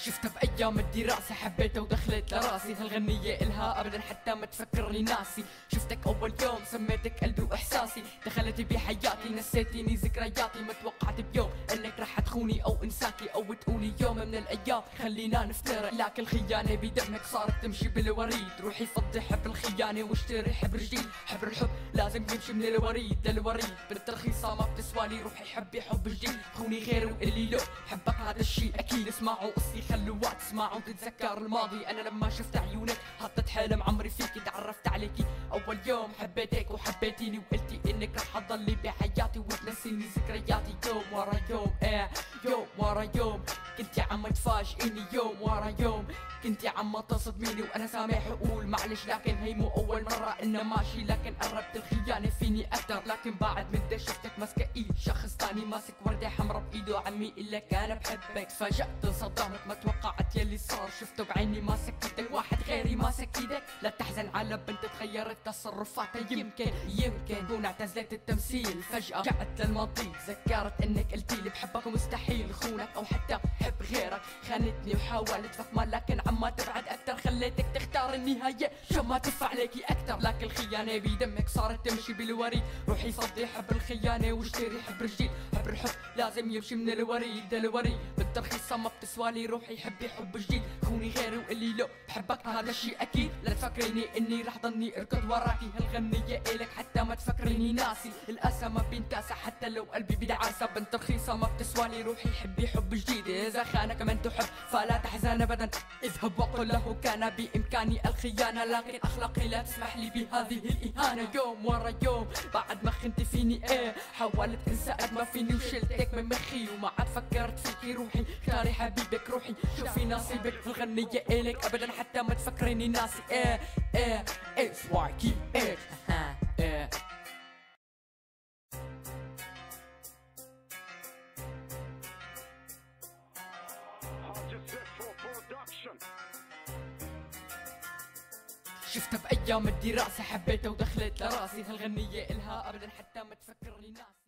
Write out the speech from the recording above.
شفتها بأيام الدراسة حبيتها ودخلت لراسي، هالغنية إلها أبدا حتى ما تفكرني ناسي. شفتك أول يوم سميتك قلبي وإحساسي، دخلت بحياتي نسيتيني ذكرياتي. ما توقعت بيوم إنك رح تخوني أو إنساكي أو تقولي يوم من الأيام خلينا نفترق. لكن الخيانة بدمك صارت تمشي بالوريد، روحي فضي حبر الخيانة واشتري حبر جديد. حبر الحب لازم يمشي من الوريد للوريد، بالترخيصة ما بتسوالي روحي حبي حب جديد. خوني غيري وقلي له حبك هذا الشي أكيد. اسمعوا قصي خلوا وقت تسمعوا تتذكر الماضي. أنا لما شفت عيونك حطيت حلم عمري فيكي، تعرفت عليكي أول يوم حبيتك وحبيتيني وقلتي إنك رح تضلي بحياتي وتنسيني ذكرياتي. يوم ورا يوم يوم ورا يوم كنتي عم تفاجئيني، يوم ورا يوم كنتي عم تصدميني. وانا سامح اقول معلش لكن هي مو اول مرة انه ماشي، لكن قربت الخيانة فيني اكتر. لكن بعد مدة شفتك ماسكة ايد شخص تاني ماسك وردة حمرا بايده عمي قلك انا بحبك. تفاجأت انصدمت ما توقعت يلي صار، شفته بعيني ماسك ايدك واحد غيري ماسك ايدك. لا تحزن على بنت تغيرت تصرفاتها، يمكن كون اعتزلت التمثيل. فجأة رجعت للماضي تذكرت انك قلتيلي بحبك ومستحيل خونك او حتى حب غيرك. خانتني وحاولت فهمها لكن عما تبعد اكتر، خليتك تختار النهاية شو ما تدفع عليكي اكتر. لكن الخيانة بدمك صارت تمشي بالوريد، روحي فضي حب الخيانة واشتري حبر جديد. حبر الحب لازم يمشي من الوريد للوريد، بالترخيصة ما بتسوالي روحي حبي حب جديد. خوني غيري وقلي له بحبك هذا الشي اكيد. لا تفكريني اني رح ضلني اركض وراكي، هالغنية الك حتى ما تفكريني ناسي. الاسى ما بينتاسى حتى لو قلبي بدعاسة، بنت رخيصة ما بتسوالي روحي حبي حب جديد. اذا خانك من تحب فلا تحزن ابدا، اذهب وقل له كان بامكاني الخيانة، لكن اخلاقي لا تسمح لي بهذه الاهانة. يوم ورا يوم بعد ما خنتي فيني حاولت انسى قد ما فيني وشلتك من مخي، وما عاد فكرت فيكي روحي اختاري حبيبك روحي شوفي نصيبك. الغنية الك ابدا حتى ما تفكريني ناسي. اكس واي كي اكس شفتها بأيام الدراسة حبيتها ودخلت لراسي، هالغنية إلها أبدا حتى ما تفكرني ناسي.